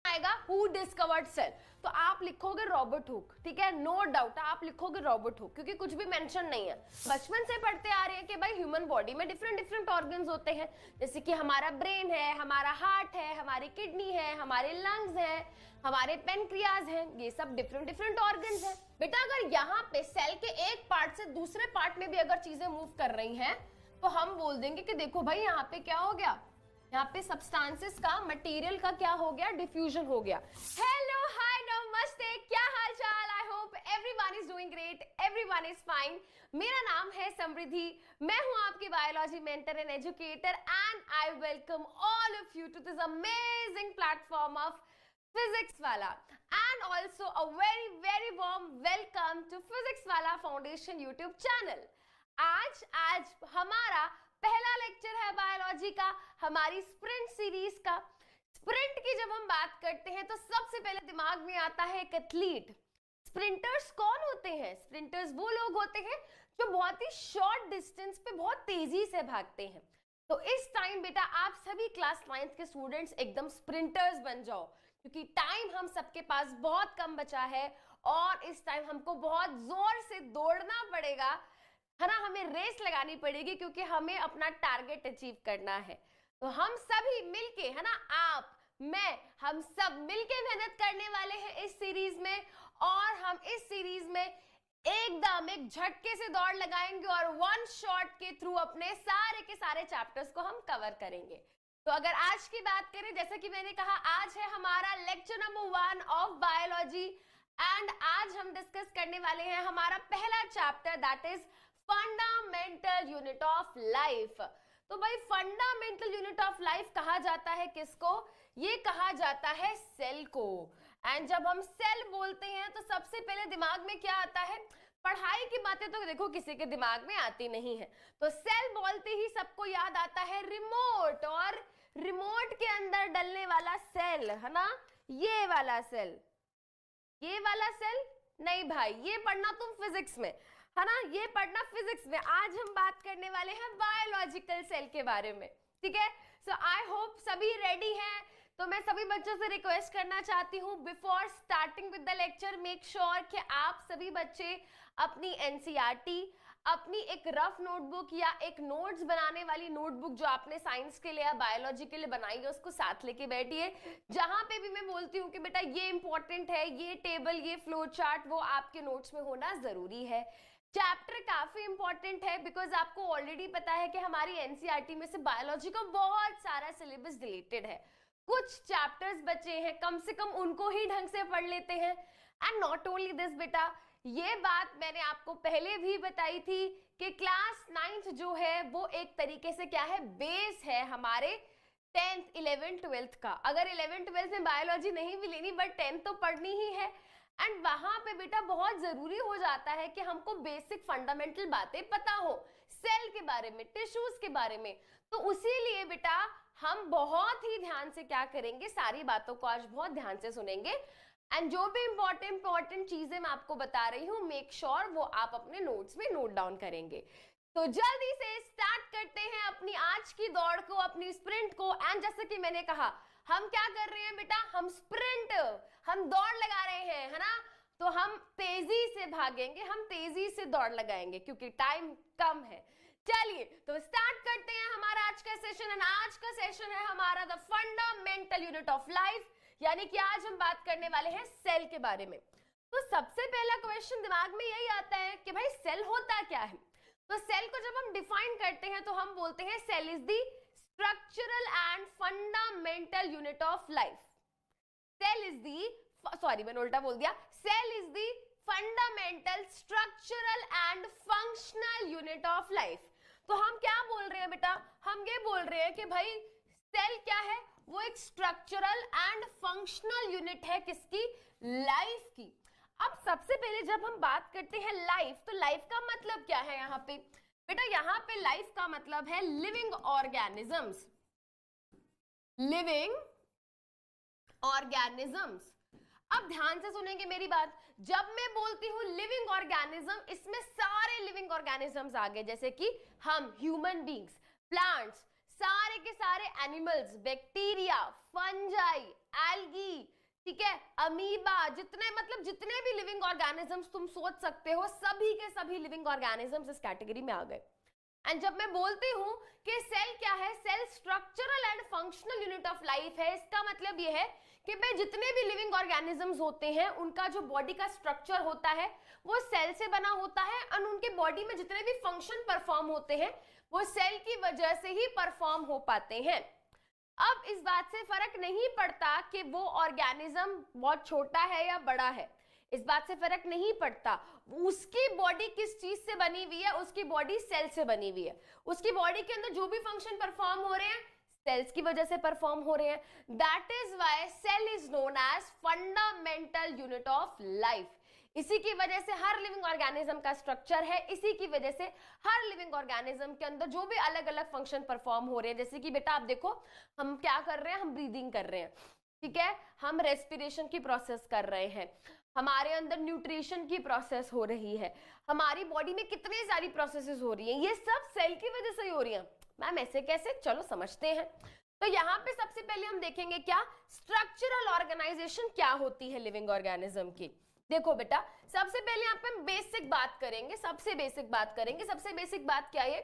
आएगा who discovered cell, तो आप लिखोगे रॉबर्ट हुक, ठीक है, नो डाउट आप लिखोगे रॉबर्ट हुक, क्योंकि कुछ भी मेंशन नहीं है। बचपन से पढ़ते आ रहे हैं कि भाई ह्यूमन बॉडी में डिफरेंट डिफरेंट ऑर्गन्स होते हैं, जैसे कि हमारा ब्रेन है, हमारा हार्ट है, हमारी किडनी है, हमारे लंग्स है, हमारे पेनक्रियाज हैं, ये सब डिफरेंट डिफरेंट ऑर्गन्स हैं। बेटा अगर यहाँ पे सेल के एक पार्ट से दूसरे पार्ट में भी अगर चीजें मूव कर रही हैं तो हम बोल देंगे कि देखो भाई यहाँ पे क्या हो गया, यहाँ पे सब्सटेंसेस का, मटेरियल का क्या हो गया, डिफ्यूजन हो गया। हेलो हाय नमस्ते, क्या हाल चाल, I hope everyone is doing great, everyone is fine. मेरा नाम है समृद्धि, मैं हूं आपकी biology mentor and educator and I welcome all of you to this amazing platform of Physics Wallah and also a very very warm welcome to Physics Wallah foundation YouTube channel. आज हमारा पहला lecture है बायोलॉजी का, हमारी स्प्रिंट सीरीज का। Sprint की जब हम बात करते हैं तो सबसे पहले दिमाग में आता है एक एथलीट। स्प्रिंटर्स कौन होते हैं? स्प्रिंटर्स वो लोग होते हैं जो बहुत ही शॉर्ट डिस्टेंस पे बहुत तेजी से भागते हैं। तो इस टाइम बेटा आप सभी क्लास 9th के स्टूडेंट्स एकदम स्प्रिंटर्स बन जाओ, क्योंकि टाइम हम सबके पास बहुत कम बचा है और इस टाइम हमको बहुत जोर से दौड़ना पड़ेगा, है ना, हमें रेस लगानी पड़ेगी क्योंकि हमें अपना टारगेट अचीव करना है। तो हम सभी मिलके, है ना, आप, मैं, हम सब मिलके मेहनत करने वाले हैं इस सीरीज में और हम इस सीरीज में एकदम एक झटके से दौड़ लगाएंगे और वन शॉट के थ्रू अपने सारे के सारे चैप्टर्स को हम कवर करेंगे। तो अगर आज की बात करें, जैसा कि मैंने कहा, आज है हमारा lecture number 1 of biology and आज हम डिस्कस करने वाले हैं हमारा पहला chapter, that is fundamental unit of life. तो भाई फंडामेंटल यूनिट ऑफ लाइफ कहा जाता है किसको? ये कहा जाता है सेल को। एंड जब हम सेल बोलते हैं तो सबसे पहले दिमाग में क्या आता है? पढ़ाई की बातें तो देखो किसी के दिमाग में आती नहीं है, तो सेल बोलते ही सबको याद आता है रिमोट, और रिमोट के अंदर डलने वाला सेल, है ना, ये वाला सेल। ये वाला सेल नहीं भाई, ये पढ़ना तुम फिजिक्स में, है ना, ये पढ़ना फिजिक्स में। आज हम बात करने वाले हैं बायोलॉजिकल सेल के बारे में, ठीक है। सो आई होप सभी रेडी हैं। तो मैं सभी बच्चों से रिक्वेस्ट करना चाहती हूँ, before starting with the lecture make sure कि आप सभी बच्चे अपनी एनसीईआरटी, अपनी एक रफ नोटबुक या एक नोट्स बनाने वाली नोटबुक जो आपने साइंस के लिए या बायोलॉजी के लिए बनाई है उसको साथ लेके बैठिए। जहां पे भी मैं बोलती हूँ कि बेटा ये इंपॉर्टेंट है, ये टेबल, ये फ्लो चार्ट, वो आपके नोट्स में होना जरूरी है। चैप्टर काफी इंपॉर्टेंट है बिकॉज आपको ऑलरेडी पता है कि हमारी एनसीईआरटी में से बायोलॉजी का बहुत सारा सिलेबस डिलीटेड है, कुछ चैप्टर्स बचे हैं, कम से कम उनको ही ढंग से पढ़ लेते हैं। एंड नॉट ओनली दिस बेटा, ये बात मैंने आपको पहले भी बताई थी कि क्लास 9th जो है वो एक तरीके से क्या है, बेस है हमारे 10th 11th 12th का। अगर 11th 12th में बायोलॉजी नहीं भी लेनी बट 10th तो पढ़नी ही है। एंड वहां पे बेटा बहुत जरूरी हो जाता है कि हमको बेसिक फंडामेंटल बातें पता हो सेल के बारे में, टिश्यूज के बारे में। तो उसी लिए बेटा हम बहुत ही ध्यान से क्या करेंगे, सारी बातों को आज बहुत ध्यान से सुनेंगे एंड जो भी इंपॉर्टेंट चीजें मैं आपको बता रही हूँ मेक श्योर वो आप अपने नोट्स में नोट डाउन करेंगे। तो जल्दी से स्टार्ट करते हैं अपनी आज की दौड़ को, अपनी स्प्रिंट को। एंड जैसे कि मैंने कहा, हम क्या कर रहे हैं बेटा, हम स्प्रिंट, हम दौड़ लगा रहे हैं, है ना। तो हम तेजी से भागेंगे, हम तेजी से दौड़ लगाएंगे क्योंकि टाइम कम है। चलिए तो स्टार्ट करते हैं हमारा आज का सेशन। एंड आज का सेशन है हमारा the fundamental unit of life, यानी कि आज हम बात करने वाले हैं सेल के बारे में। तो सबसे पहला क्वेश्चन दिमाग में यही आता है कि भाई सेल होता क्या है। तो सेल को जब हम डिफाइन करते हैं तो हम बोलते हैं cell is the structural and fundamental unit of life. Cell is the, sorry मैंने उल्टा बोल दिया, cell is the fundamental, structural and functional unit of life. तो हम क्या बोल रहे हैं बेटा, हम ये बोल रहे हैं कि भाई सेल क्या है, वो एक स्ट्रक्चरल एंड फंक्शनल यूनिट है किसकी, लाइफ की। अब सबसे पहले जब हम बात करते हैं लाइफ, तो लाइफ का मतलब क्या है यहाँ पे बेटा, यहाँ पे लाइफ का मतलब है लिविंग ऑर्गेनिजम्स, लिविंग ऑर्गेनिजम्स। अब ध्यान से सुनेंगे मेरी बात, जब मैं बोलती हूँ लिविंग ऑर्गेनिज्म, इसमें सारे लिविंग ऑर्गेनिजम्स आ गए, जैसे कि हम ह्यूमन बींग्स, प्लांट्स, सारे के सारे animals, bacteria, fungi, algae, amoeba, जितने मतलब जितने भी लिविंग ऑर्गेनिजम्स तुम सोच सकते हो, सभी के सभी लिविंग ऑर्गेनिजम्स इस कैटेगरी में आ गए। एंड जब मैं बोलती हूं कि सेल क्या है, cell structural and functional unit of life है, इसका मतलब ये है कि भाई जितने भी लिविंग ऑर्गेनिजम्स होते हैं उनका जो बॉडी का स्ट्रक्चर होता है वो सेल से बना होता है, और उनके बॉडी में जितने भी फंक्शन परफॉर्म होते हैं वो सेल की वजह से ही परफॉर्म हो पाते हैं। अब इस बात से फर्क नहीं पड़ता कि वो ऑर्गेनिज्म बहुत छोटा है या बड़ा है, इस बात से फर्क नहीं पड़ता उसकी बॉडी किस चीज से बनी हुई है, उसकी बॉडी सेल से बनी हुई है, उसकी बॉडी के अंदर जो भी फंक्शन परफॉर्म हो रहे हैं सेल्स की वजह से परफॉर्म हो रहे हैं। That is why cell is known as fundamental unit of life. इसी की वजह से हर लिविंग ऑर्गेनिज्म का स्ट्रक्चर है, इसी की वजह से हर लिविंग ऑर्गेनिज्म के अंदर जो भी अलग अलग फंक्शन परफॉर्म हो रहे हैं, जैसे कि बेटा आप देखो हम क्या कर रहे हैं, हम ब्रीदिंग कर रहे हैं, ठीक है, हम रेस्पिरेशन की प्रोसेस कर रहे हैं, हमारे अंदर न्यूट्रिशन की प्रोसेस हो रही है, हमारी बॉडी में कितनी सारी प्रोसेसेस हो रही हैं, ये सब सेल की वजह से ही हो रही हैं। मैम ऐसे कैसे, चलो समझते हैं। तो यहाँ पे सबसे पहले हम देखेंगे क्या स्ट्रक्चरल ऑर्गेनाइजेशन क्या होती है लिविंग ऑर्गेनिज्म की। देखो बेटा सबसे पहले यहाँ पे हम बेसिक बात करेंगे, सबसे बेसिक बात करेंगे। सबसे बेसिक बात क्या है,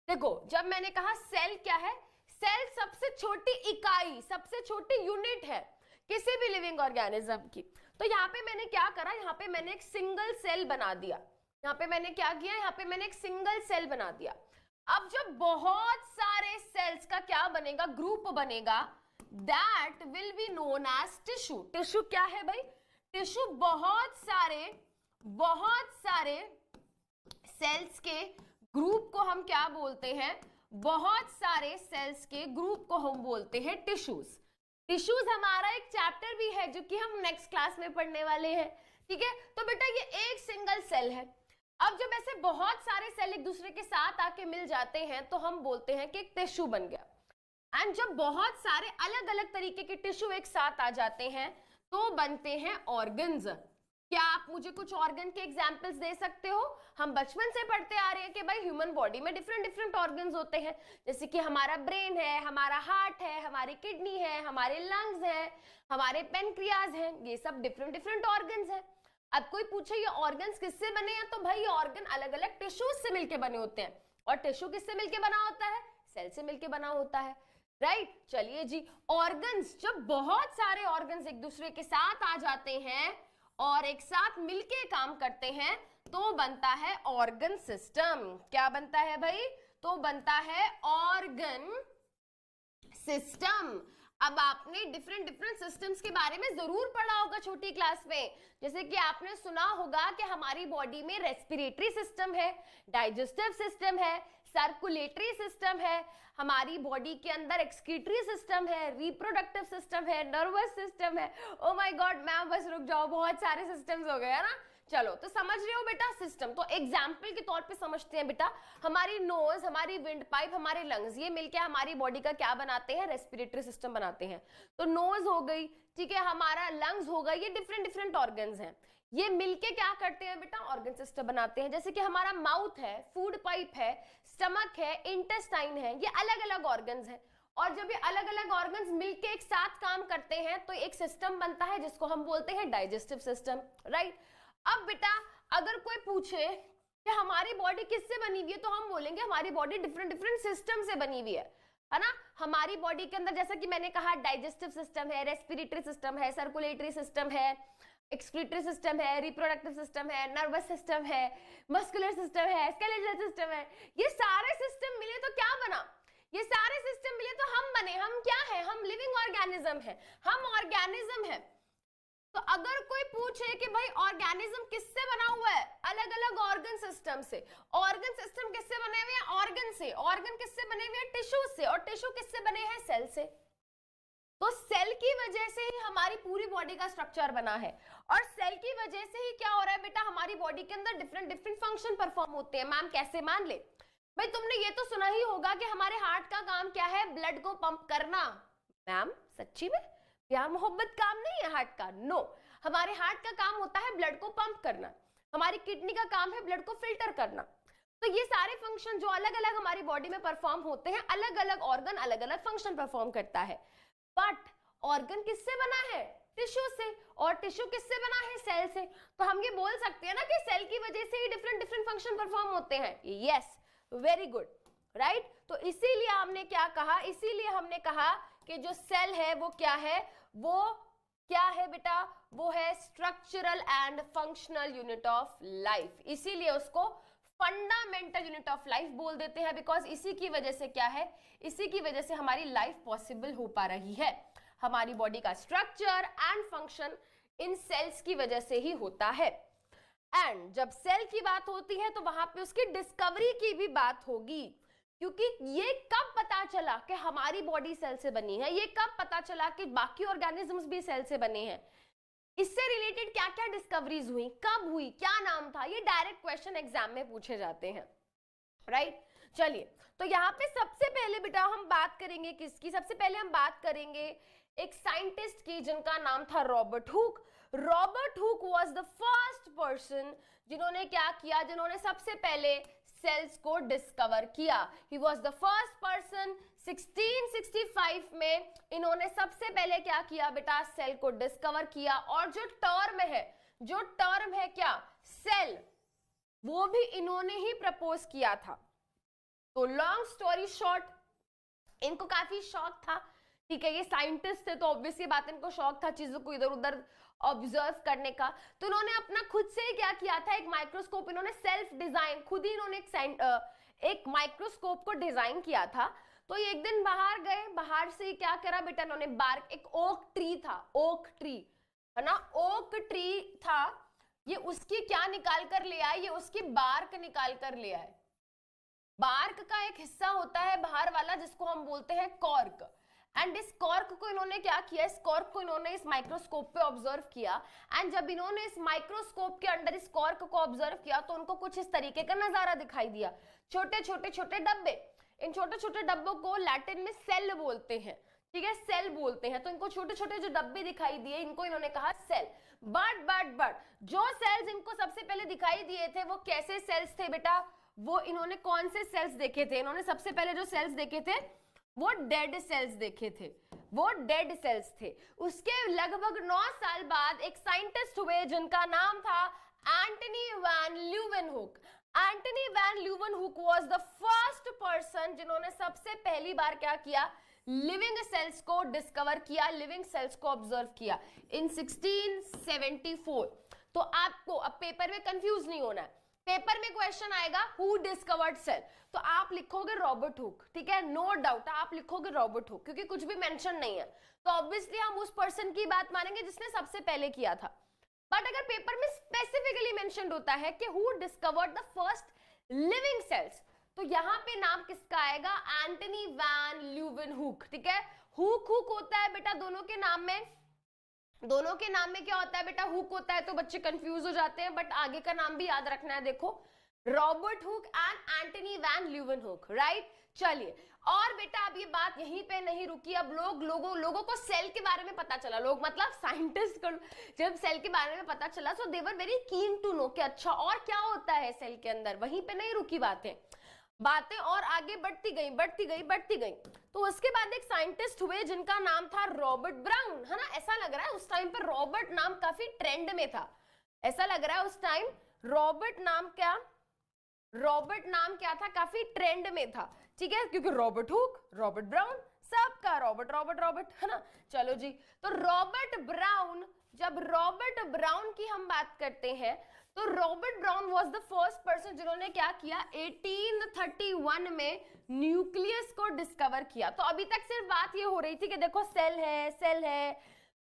देखो जब मैंने कहा सेल क्या है, सेल सबसे छोटी इकाई, सबसे छोटी यूनिट है किसी भी लिविंग ऑर्गेनिज्म की। तो यहाँ पे मैंने क्या करा, यहाँ पे मैंने एक सिंगल सेल बना दिया, यहाँ पे मैंने क्या किया, यहाँ पे मैंने एक सिंगल सेल बना दिया। अब जब बहुत सारे सेल्स का क्या बनेगा, ग्रुप बनेगा, that will be known as tissue. Tissue क्या है भाई, टिश्यू बहुत सारे सेल्स के ग्रुप को हम क्या बोलते हैं, बहुत सारे सेल्स के ग्रुप को हम बोलते हैं टिश्यूज। टिश्यूज हमारा एक चैप्टर भी है जो कि हम नेक्स्ट क्लास में पढ़ने वाले हैं, ठीक है। तो बेटा ये एक सिंगल सेल है। अब जब ऐसे बहुत सारे सेल एक दूसरे के साथ आके मिल जाते हैं तो हम बोलते हैं कि एक टिश्यू बन गया। एंड जब बहुत सारे अलग अलग तरीके के टिश्यू एक साथ आ जाते हैं तो बनते हैं ऑर्गन्स। क्या आप मुझे कुछ ऑर्गन के एग्जांपल्स दे सकते हो? हम बचपन से पढ़ते आ रहे हैं कि भाई ह्यूमन बॉडी में डिफरेंट डिफरेंट ऑर्गन्स होते हैं, जैसे कि हमारा ब्रेन है, हमारा हार्ट है, हमारी किडनी है, हमारे लंग्स हैं, हमारे पेनक्रियाज हैं, ये सब डिफरेंट डिफरेंट ऑर्गन्स हैं। अब कोई पूछे ये ऑर्गन्स किससे बने हैं, तो भाई ये ऑर्गन अलग अलग टिश्यूज से मिलके बने होते हैं। और टिश्यू किससे मिलके बना होता है, सेल से मिलके बना होता है, राइट। चलिए जी, ऑर्गन्स, जब बहुत सारे ऑर्गन्स एक दूसरे के साथ आ जाते हैं और एक साथ मिलके काम करते हैं तो बनता है ऑर्गन सिस्टम। क्या बनता है भाई, तो बनता है ऑर्गन सिस्टम। अब आपने डिफरेंट डिफरेंट सिस्टम्स के बारे में जरूर पढ़ा होगा छोटी क्लास में, जैसे कि आपने सुना होगा कि हमारी बॉडी में रेस्पिरेटरी सिस्टम है, डाइजेस्टिव सिस्टम है, सर्कुलेटरी सिस्टम है, हमारी बॉडी के अंदर एक्सक्रीटरी सिस्टम है, रिप्रोडक्टिव सिस्टम है, नर्वस सिस्टम है। ओ माय गॉड मैम बस रुक जाओ, बहुत सारे सिस्टम्स हो गए है ना। चलो तो समझ रहे हो बेटा सिस्टम। तो एग्जाम्पल के तौर पे समझते हैं बेटा, हमारी नोज, हमारी विंड पाइप, हमारे लंग्स, ये मिलके हमारी बॉडी का क्या बनाते हैं, रेस्पिरेटरी सिस्टम बनाते हैं। तो नोज हो गई, ठीक है, हमारा लंग्स हो गई, ये डिफरेंट डिफरेंट ऑर्गन्स हैं, ये मिलके क्या करते हैं बेटा, ऑर्गन सिस्टम बनाते हैं। जैसे कि हमारा माउथ है, फूड पाइप है, स्टमक है, इंटेस्टाइन है, ये अलग अलग ऑर्गन्स हैं। और जब ये अलग अलग ऑर्गन्स मिलके एक साथ काम करते हैं तो एक सिस्टम बनता है जिसको हम बोलते हैं डाइजेस्टिव सिस्टम, राइट। अब बेटा अगर कोई पूछे कि हमारी बॉडी किससे बनी हुई है, तो हम बोलेंगे हमारी बॉडी डिफरेंट डिफरेंट सिस्टम से बनी हुई है ना। हमारी बॉडी के अंदर जैसा कि मैंने कहा डाइजेस्टिव सिस्टम है, रेस्पिरेटरी सिस्टम है, सर्कुलेटरी सिस्टम है, एक्सक्रीटरी सिस्टम है, रिप्रोडक्टिव सिस्टम है, नर्वस सिस्टम है, मस्कुलर सिस्टम है, स्केलेटल सिस्टम है। ये सारे सिस्टम मिले तो क्या बना, ये सारे सिस्टम मिले तो हम बने। हम क्या है, हम लिविंग ऑर्गेनिज्म है, हम ऑर्गेनिज्म है। तो अगर कोई पूछे कि भाई ऑर्गेनिज्म किससे बना हुआ है, अलग अलग ऑर्गन सिस्टम से। ऑर्गन सिस्टम किससे बने हुए हैं, ऑर्गन से। ऑर्गन किससे बने हुए हैं, टिश्यू से। और टिश्यू किससे बने हैं, सेल से। तो सेल की वजह से ही हमारी पूरी बॉडी का स्ट्रक्चर बना है, और सेल की वजह से ही क्या हो रहा है बेटा, हमारी बॉडी के अंदर डिफरेंट डिफरेंट फंक्शन परफॉर्म होते हैं। मैम कैसे, मान ले भाई तुमने ये तो सुना ही होगा कि हमारे हार्ट का काम क्या है, ब्लड को पंप करना। मैम सच्ची में प्यार मोहब्बत काम नहीं है हार्ट का, नो। हमारे हार्ट का काम होता है ब्लड को पंप करना, हमारी किडनी का काम है ब्लड को फिल्टर करना। तो ये सारे फंक्शन जो अलग अलग हमारी बॉडी में परफॉर्म होते हैं, अलग अलग ऑर्गन अलग अलग फंक्शन परफॉर्म करता है। बट ऑर्गन किससे बना है, टिश्यू से, और टिश्यू किससे बना है? सेल से। तो हम ये बोल सकते हैं ना कि सेल की वजह से ही डिफरेंट डिफरेंट फंक्शन परफॉर्म होते हैं। Yes, very good, right. तो इसीलिए हमने क्या कहा, इसीलिए हमने कहा कि जो सेल है वो क्या है, वो क्या है बेटा, वो है structural and functional unit of life. इसीलिए उसको फंडामेंटल यूनिट ऑफ लाइफ बोल देते हैं, बिकॉज इसी की वजह से क्या है, इसी की वजह से हमारी लाइफ पॉसिबल हो पा रही है। हमारी बॉडी का स्ट्रक्चर एंड फंक्शन इन सेल्स की वजह से ही होता है। एंड जब सेल की बात होती है तो वहां पे उसकी डिस्कवरी की भी बात होगी, क्योंकि ये कब पता चला कि हमारी बॉडी सेल से बनी है, ये कब पता चला कि बाकी ऑर्गेनिजम्स भी सेल से बने हैं, इससे रिलेटेड क्या क्या डिस्कवरीज हुई, कब हुई, क्या नाम था, ये डायरेक्ट क्वेश्चन एग्जाम में पूछे जाते हैं, राइट। चलिए, तो यहाँ पे सबसे पहले बेटा हम बात करेंगे किसकी, सबसे पहले हम बात करेंगे एक साइंटिस्ट की जिनका नाम था Robert Hooke. Robert Hooke was the first person जिन्होंने क्या किया, जिन्होंने सबसे पहले सेल्स को डिस्कवर किया। He was the first person. 1665 में इन्होंने सबसे पहले क्या किया बेटा, सेल को डिस्कवर किया। और जो टर्म है क्या, सेल, वो भी इन्होंने ही प्रपोज किया था। तो लॉन्ग स्टोरी शॉर्ट, इनको काफी शौक था, ठीक है, ये साइंटिस्ट थे तो ऑब्वियसली बात, इनको शौक था चीजों को इधर उधर ऑब्जर्व करने का। तो इन्होंने अपना खुद से ही क्या किया था, एक माइक्रोस्कोप, इन्होंने सेल्फ डिजाइन, खुद ही इन्होंने एक माइक्रोस्कोप को डिजाइन किया था। तो ये एक दिन बाहर गए, बाहर से क्या करा बेटा, इन्होंने बार्क, एक ओक ट्री था, ओक ट्री है ना, ओक ट्री था, ये उसकी क्या निकाल कर ले आए, ये उसकी बार्क निकाल कर ले आए। बार्क का एक हिस्सा होता है बाहर वाला जिसको हम बोलते हैं कॉर्क, एंड इस कॉर्क को इन्होंने क्या किया, इस कॉर्क को इन्होंने इस माइक्रोस्कोप पे ऑब्जर्व किया। एंड जब इन्होंने इस माइक्रोस्कोप के अंदर इस कॉर्क को ऑब्जर्व किया तो उनको कुछ इस तरीके का नजारा दिखाई दिया, छोटे छोटे डब्बे। इन छोटे छोटे डब्बों को लैटिन में सेल बोलते हैं, ठीक है, सेल बोलते हैं। तो इनको छोटे छोटे जो डब्बे दिखाई दिए, इनको इन्होंने कहा सेल। बट जो सेल्स इनको सबसे पहले दिखाई दिए थे वो कैसे सेल्स थे बेटा, वो इन्होंने कौन से सेल्स देखे थे, इन्होंने सबसे पहले जो सेल्स देखे थे वो डेड सेल्स देखे थे, वो डेड सेल्स थे। उसके लगभग 9 साल बाद एक साइंटिस्ट हुए जिनका नाम था Antonie van Leeuwenhoek. Antonie van Leeuwenhoek was the first person जिन्होंने सबसे पहली बार क्या किया, लिविंग सेल्स को डिस्कवर किया, लिविंग सेल्स को ऑब्जर्व किया इन 1674। तो आपको अब पेपर में कंफ्यूज नहीं होना है, पेपर में क्वेश्चन आएगा हु डिस्कवर्ड सेल, तो आप लिखोगे रॉबर्ट हुक, ठीक है, नो डाउट आप लिखोगे रॉबर्ट हुक, क्योंकि कुछ भी मेंशन नहीं है तो ऑब्वियसली हम उस पर्सन की बात मानेंगे जिसने सबसे पहले किया था। बट अगर पेपर में स्पेसिफिकली मेंशन्ड होता है कि who discovered the first living cells, तो यहां पे नाम किसका आएगा, एंटनी वैन ल्यूवेनहुक, ठीक है। हुक होता है बेटा दोनों के नाम में, दोनों के नाम में क्या होता है बेटा, हुक होता है, तो बच्चे कंफ्यूज हो जाते हैं, बट आगे का नाम भी याद रखना है। देखो, Robert Hooke and Antonie van Leeuwenhoek, right. चलिए, और बेटा अब ये बात यहीं पे नहीं रुकी, अब लोगों को सेल के बारे में पता चला, लोग मतलब साइंटिस्ट को जब सेल के बारे में पता चला, so they were very keen to know कि अच्छा और क्या होता है सेल के अंदर। वहीं पे नहीं रुकी बातें और आगे बढ़ती गई। तो उसके बाद एक साइंटिस्ट हुए जिनका नाम था रॉबर्ट ब्राउन, है ना। ऐसा लग रहा है उस टाइम पर रॉबर्ट नाम काफी ट्रेंड में था, ऐसा लग रहा है उस टाइम रॉबर्ट नाम क्या था, काफी ट्रेंड में था, ठीक है, क्योंकि रॉबर्ट हुक, रॉबर्ट ब्राउन, सबका रॉबर्ट है ना। चलो जी, तो रॉबर्ट ब्राउन, जब रॉबर्ट ब्राउन की हम बात करते हैं तो Robert brown was the first person जिन्होंने क्या किया, 1831 में न्यूक्लियस को डिस्कवर किया। तो अभी तक सिर्फ बात ये हो रही थी कि देखो सेल है,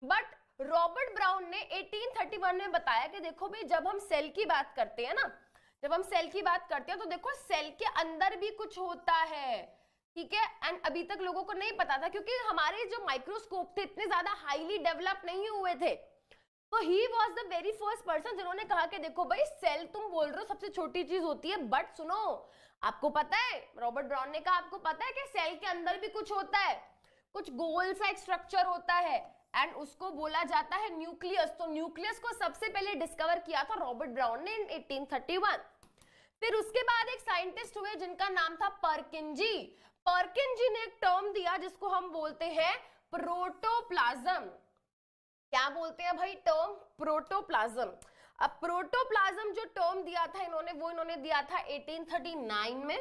बट रॉबर्ट ब्राउन ने 1831 में बताया कि देखो भाई, जब हम सेल की बात करते हैं तो देखो सेल के अंदर भी कुछ होता है, ठीक है। एंड अभी तक लोगों को नहीं पता था, क्योंकि हमारे जो माइक्रोस्कोप थे इतने ज्यादा हाईली डेवलप नहीं हुए थे। तो he was the very first person जिन्होंने कहा कि देखो भाई, सेल तुम बोल रहे हो सबसे छोटी चीज होती है, बट सुनो, आपको पता है, रॉबर्ट ब्राउन ने कहा आपको पता है कि सेल के अंदर भी कुछ होता है, कुछ गोल सा एक स्ट्रक्चर होता है, एंड उसको बोला जाता है न्यूक्लियस। तो न्यूक्लियस को सबसे पहले डिस्कवर किया था रॉबर्ट ब्राउन ने इन 1831। फिर उसके बाद एक साइंटिस्ट हुए जिनका नाम था पर्किंजी। पर्किंजी ने एक टर्म दिया जिसको हम बोलते हैं प्रोटोप्लाज्म। क्या बोलते हैं भाई टर्म? प्रोटोप्लाज्म। अब प्रोटोप्लाज्म जो टर्म दिया था इन्होंने, वो इन्होंने दिया था 1839 में।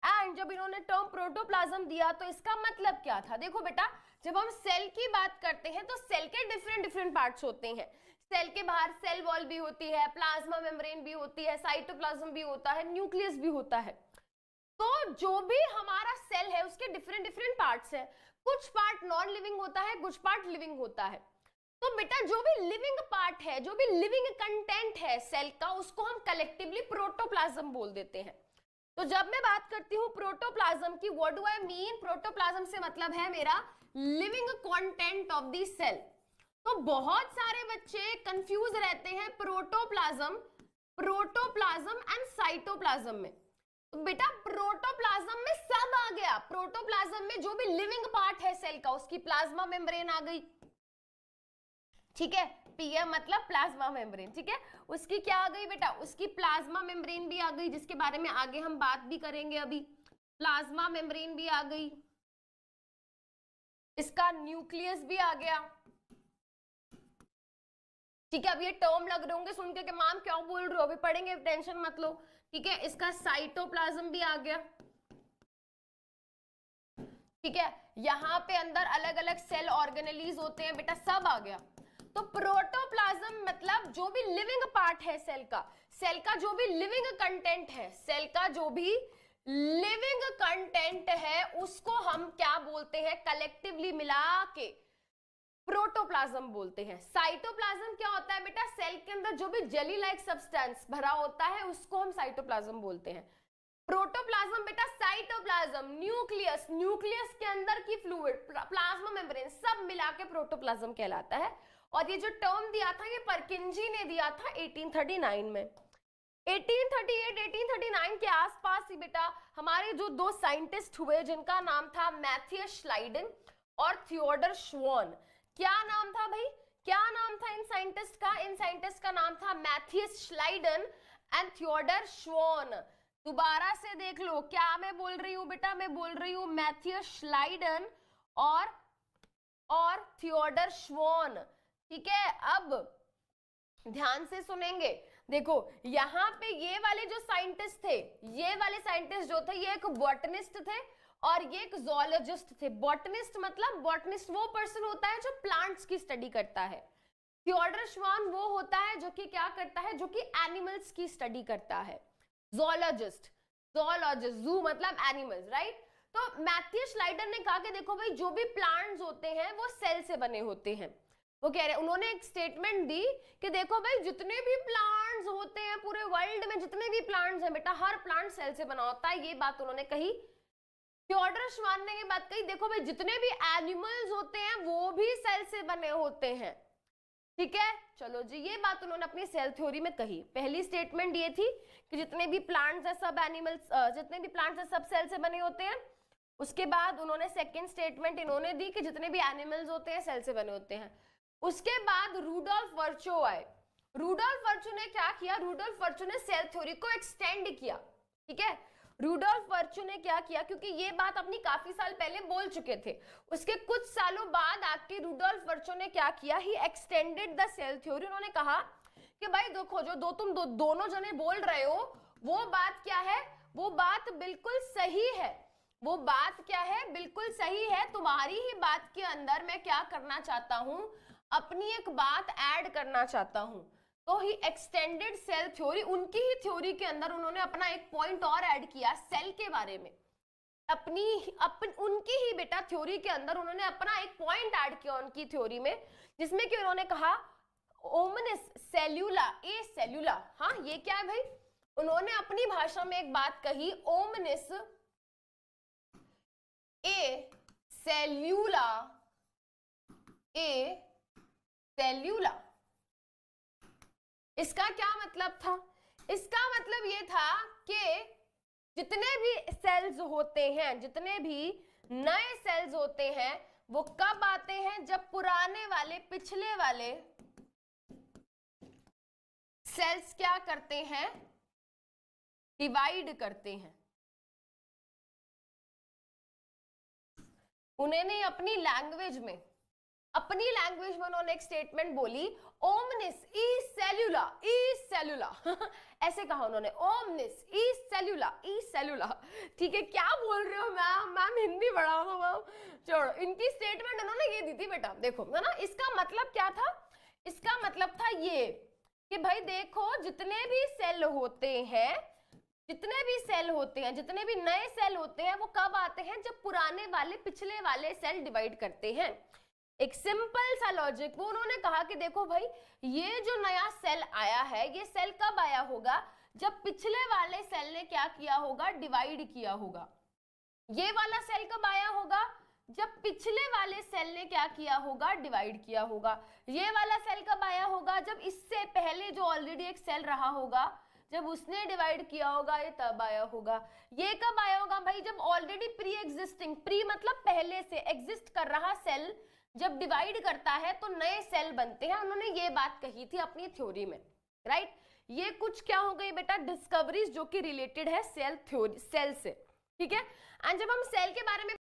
एंड जब इन्होंने टर्म प्रोटोप्लाज्म दिया तो इसका मतलब क्या था? देखो बेटा, जब हम सेल की बात करते हैं तो सेल के डिफरेंट डिफरेंट पार्ट्स होते हैं। सेल के बाहर सेल वॉल भी होती है, प्लाज्मा मेम्ब्रेन भी होती है, साइटोप्लाज्म भी होता है, न्यूक्लियस भी होता है। तो जो भी हमारा सेल है उसके डिफरेंट डिफरेंट पार्ट्स हैं। कुछ पार्ट नॉन लिविंग होता है, कुछ पार्ट लिविंग होता है। तो बेटा जो भी लिविंग पार्ट है, जो भी लिविंग कंटेंट है सेल का, उसको हम कलेक्टिवली प्रोटोप्लाज्म बोल देते हैं। तो जब मैं बात करती हूँ प्रोटोप्लाज्म की, what do I mean? Protoplasm से मतलब है मेरा living content of the cell. तो बहुत सारे बच्चे कंफ्यूज रहते हैं प्रोटोप्लाज्म एंड साइटोप्लाज्म में। तो बेटा प्रोटोप्लाज्म में सब आ गया। प्रोटोप्लाज्म में जो भी लिविंग पार्ट है सेल का, उसकी प्लाज्मा मेम्ब्रेन आ गई, ठीक है। पीएम मतलब प्लाज्मा मेम्ब्रेन, ठीक है। उसकी क्या आ गई बेटा? उसकी प्लाज्मा मेम्ब्रेन भी आ गई, जिसके बारे में आगे हम बात भी करेंगे। अभी प्लाज्मा मेम्ब्रेन भी आ गई, इसका न्यूक्लियस भी आ गया, ठीक है। अब ये टर्म लग रहे होंगे सुन के कि मैम क्या बोल रहे हो, अभी पढ़ेंगे, टेंशन मत लो, ठीक है। इसका साइटोप्लाज्म भी आ गया, ठीक है। यहाँ पे अंदर अलग अलग सेल ऑर्गेनेलीज होते हैं बेटा, सब आ गया। तो प्रोटोप्लाज्म मतलब जो भी लिविंग पार्ट है सेल का जो भी लिविंग कंटेंट है, सेल का जो भी लिविंग कंटेंट है, उसको हम क्या बोलते हैं? कलेक्टिवली मिला के प्रोटोप्लाज्म बोलते हैं। साइटोप्लाज्म क्या होता है बेटा? सेल के अंदर जो भी जेली लाइक सब्सटेंस भरा होता है उसको हम साइटोप्लाज्म बोलते हैं। प्रोटोप्लाज्म बेटा, साइटोप्लाज्म, न्यूक्लियस, न्यूक्लियस के अंदर की फ्लूइड, प्लाज्मा मेम्ब्रेन, सब मिला के प्रोटोप्लाज्म कहलाता है। और ये जो टर्म दिया था ये परकिंजी ने दिया था 1839 में। 1838-1839 के आसपास ही बेटा हमारे जो दो साइंटिस्ट हुए जिनका नाम था मैथियस श्लाइडन और थियोडर श्वान। क्या नाम था भाई? क्या नाम था इन साइंटिस्ट का? इन साइंटिस्ट का नाम था मैथियस श्लाइडन एंड थियोडर श्वान। दोबारा से देख लो, क्या मैं बोल रही हूँ बेटा? मैं बोल रही हूँ मैथियस श्लाइडन और थियोडर श्वान, ठीक है। अब ध्यान से सुनेंगे, देखो यहाँ पे ये वाले जो साइंटिस्ट थे, ये वाले साइंटिस्ट जो थे, ये एक बॉटनिस्ट थे और ये एक ज़ूलॉजिस्ट थे। बॉटनिस्ट मतलब, बॉटनिस्ट वो पर्सन होता है जो प्लांट्स की स्टडी करता है। थियोडर श्वान वो होता है जो कि क्या करता है? जो कि एनिमल्स की स्टडी करता है। ज़ूलॉजिस्ट, ज़ू मतलब एनिमल्स, राइट। तो मैथियस श्लाइडन ने कहा कि देखो भाई जो भी प्लांट्स होते हैं वो सेल से बने होते हैं। वो कह रहे, उन्होंने एक स्टेटमेंट दी कि देखो भाई जितने भी प्लांट्स होते हैं पूरे वर्ल्ड में, जितने भी प्लांट्स हैं बेटा, हर प्लांट सेल से बना होता है। ये बात उन्होंने कही। थियोडर श्वान ने ये बात कही, देखो भाई जितने भी एनिमल्स होते हैं वो भी सेल से बने होते हैं, ठीक है। चलो जी, ये बात उन्होंने अपनी सेल थ्योरी में कही। पहली स्टेटमेंट ये थी कि जितने भी प्लांट्स हैं सब एनिमल्स, जितने भी प्लांट्स हैं सब सेल से बने होते हैं। उसके बाद उन्होंने सेकंड स्टेटमेंट इन्होंने दी कि जितने भी एनिमल्स होते हैं सेल से बने होते हैं। उसके बाद रूडोल्फ वर्चो आए। रूडोल्फ वर्चो ने क्या किया? रूडोल्फ वर्चो ने सेल थ्योरी को एक्सटेंड किया, ठीक है। रूडोल्फ वर्चो ने क्या किया, क्योंकि ये बात अपनी काफी साल पहले बोल चुके थे, उसके कुछ सालों बाद आके रूडोल्फ वर्चो ने क्या किया? ही एक्सटेंडेड द सेल थ्योरी। उन्होंने कहा कि भाई देखो जो तुम दोनों जने बोल रहे हो वो बात क्या है? वो बात बिल्कुल सही है। वो बात क्या है? बिल्कुल सही है। तुम्हारी ही बात के अंदर मैं क्या करना चाहता हूं? अपनी एक बात ऐड करना चाहता हूं। तो ही एक्सटेंडेड सेल थ्योरी, उनकी ही थ्योरी के अंदर उन्होंने अपना एक पॉइंट और ऐड किया सेल के बारे में। उनकी ही बेटा थ्योरी के अंदर उन्होंने अपना एक पॉइंट ऐड किया उनकी थ्योरी में, जिसमें कि उन्होंने कहा ओमनिस सेल्यूला ए सेल्यूला। हाँ, ये क्या है भाई? उन्होंने अपनी भाषा में एक बात कही, ओमनिस ए सेल्यूला, ए सेल्यूला। इसका क्या मतलब था? इसका मतलब ये था कि जितने भी सेल्स होते हैं, जितने भी नए सेल्स होते हैं, वो कब आते हैं? जब पुराने वाले, पिछले वाले सेल्स क्या करते हैं? डिवाइड करते हैं। उन्होंने अपनी लैंग्वेज में, अपनी लैंग्वेज में उन्होंने एक स्टेटमेंट बोली, ओमनिस ई सेल्यूला, ई सेल्यूला ऐसे कहा उन्होंने, ओमनिस ई सेल्यूला, ई सेल्यूला। ठीक है, क्या बोल रहे हो मैम, मैम हिंदी पढ़ाओ मैम। छोड़ो, इनकी स्टेटमेंट उन्होंने ये दी थी बेटा, देखो है ना, इसका मतलब क्या था, इसका मतलब था ये कि भाई देखो जितने भी सेल होते हैं, जितने भी सेल होते हैं, जितने भी नए सेल होते हैं, वो कब आते हैं, जब पुराने वाले पिछले वाले सेल डिवाइड करते हैं। एक सिंपल सा लॉजिक, वो उन्होंने कहा कि देखो भाई ये जो नया सेल आया है, ये सेल कब आया होगा, जब पिछले वाले सेल ने क्या किया होगा, डिवाइड किया होगा। ये वाला सेल कब आया होगा, जब पिछले वाले सेल ने क्या किया होगा, डिवाइड किया होगा। ये वाला सेल कब आया होगा, जब इससे पहले जो ऑलरेडी एक सेल रहा होगा, जब उसने डिवाइड किया होगा, ये तब आया होगा। ये कब आया होगा भाई, जब ऑलरेडी प्री एग्जिस्टिंग, प्री मतलब पहले से एग्जिस्ट कर रहा सेल जब डिवाइड करता है तो नए सेल बनते हैं। उन्होंने ये बात कही थी अपनी थ्योरी में, राइट। ये कुछ क्या हो गई बेटा, डिस्कवरीज जो कि रिलेटेड है सेल थ्योरी, सेल से, ठीक है। एंड जब हम सेल के बारे में